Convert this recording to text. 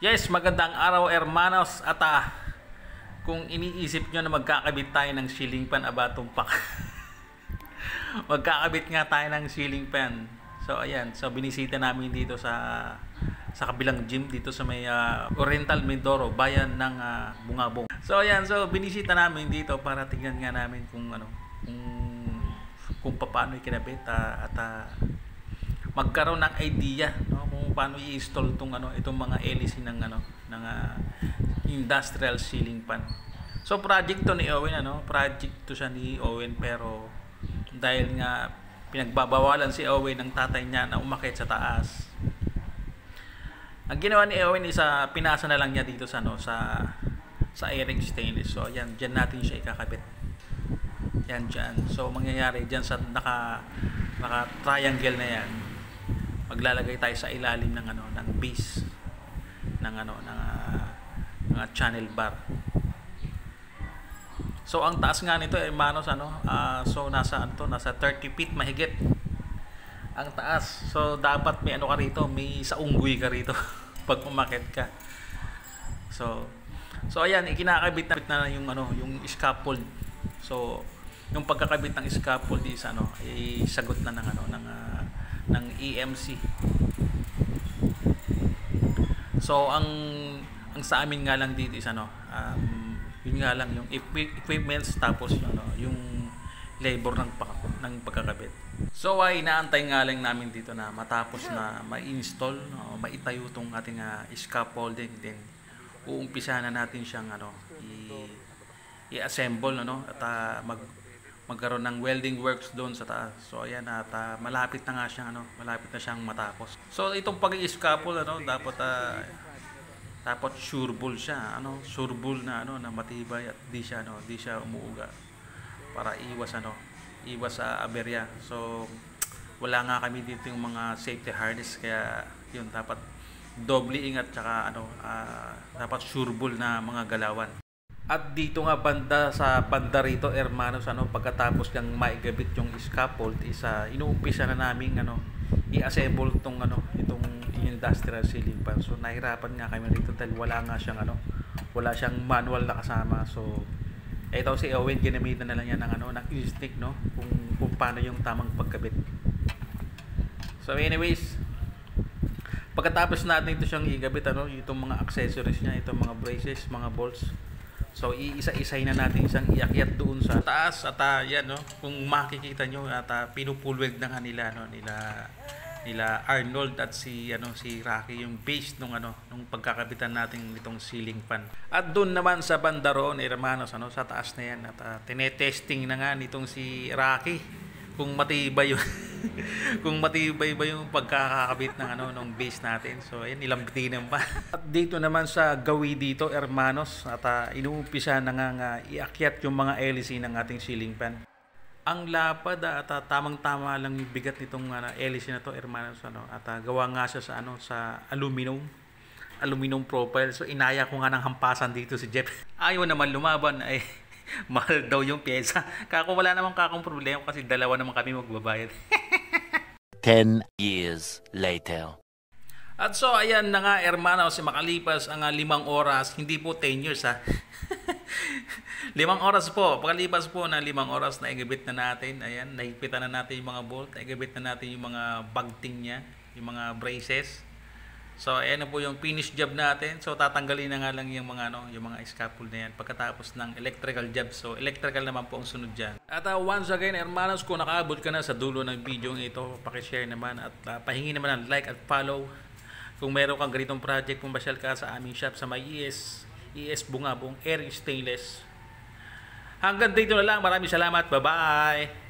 Yes, magandang araw hermanos at kung iniisip nyo na magkakabit tayo ng ceiling fan, aba tumpak. Magkakabit nga tayo ng ceiling fan. So ayan, so binisita namin dito sa kabilang gym dito sa may Oriental Mindoro, bayan ng Bungabong. So ayan, so binisita namin dito para tingnan nga namin kung kung paano ikinabit at magkaroon ng idea, no, kung paano i-install itong mga LEC ng industrial ceiling fan. So project to ni Owen, project to siya ni Owen, pero dahil nga pinagbabawalan si Owen ng tatay niya na umakyat sa taas, ang ginawa ni Owen is pinasa na lang niya dito sa airing stainless. So ayan, diyan natin siya ikakabit. Yan diyan. So mangyayari diyan sa naka triangle na yan, maglalagay tayo sa ilalim ng ng base ng channel bar. So ang taas nga nito hermanos, so nasa 30 feet mahigit ang taas. So dapat may ka rito, may saunggoy ka rito pag umakyat ka. So ayan, ikinakabit na yung scaffold. So yung pagkakabit ng scaffold is ay sagot na ng EMC. So ang sa amin nga lang dito is yun nga lang yung equipments, tapos yung labor ng pagkakabit. So ay inaantay nga lang namin dito na matapos na ma-install, maitayo tong ating scaffolding, then uumpisahan na natin siyang i-assemble at magkaroon ng welding works doon sa taas. So ayan, at malapit na nga siyang matapos. So itong pag-i-scaffold dapat sureball siya, sureball na na matibay at di siya umuuga para iwas sa aberya. So wala nga kami dito yung mga safety harness, kaya yun dapat doble ingat, tsaka dapat sureball na mga galawan. At dito nga sa banda rito hermanos, pagkatapos ng maigabit yung scaffold is inuumpisa na namin i-assemble itong industrial ceiling fan. So nahirapan nga kami rito dahil wala siyang manual na kasama. So ito si Owen, ginamitan na lang niya ng stick, kung paano yung tamang pagkabit. So anyways, pagkatapos natin ito siyang igabit, itong mga accessories niya, itong mga braces, mga bolts, so iisa-isay na natin siyang iakyat doon sa taas. At yan, kung makikita nyo, at pinupulweg na nga nila Arnold at si Rocky yung base nung pagkakabitan natin nitong ceiling fan. At doon naman sa banda roon hermanos, sa taas na yan, at tinetesting na nga nitong si Rocky kung matibay yung kung matibay ba yung pagkakakabit ng base natin. So ayan, ilambitin pa. At dito naman sa gawi dito hermanos, at inuumpisa na nga iakyat yung mga LEC ng ating ceiling fan. Ang lapad at tamang-tama lang yung bigat nitong LEC na to hermanos, at gawa nga siya sa aluminum profile. So inaya ko nga ng hampasan dito si Jeff. Ayaw naman lumaban, ay mahal daw yung pyesa. Wala namang problema kasi dalawa naman kami magbabayad. 10 years later. At so ayan na nga hermanos, makalipas ang 5 oras, hindi po 10 years 5 oras po, pagkalipas po ng 5 oras na igabit na natin. Ayan, nahigpitan na natin yung mga bolt, igabit na natin yung mga bagting niya, yung mga braces. So ayan na po yung finish job natin. So tatanggalin na nga lang yung mga scaffold na yan pagkatapos ng electrical job. So electrical naman po ang sunod dyan. At once again hermanos, kung nakaabot ka na sa dulo ng video ito, pakishare naman at pahingi naman ng like at follow. Kung meron kang ganitong project, pumasyal ka sa aming shop sa may ES Bungabong Airing Stainless. Hanggang dito na lang. Maraming salamat. Bye-bye!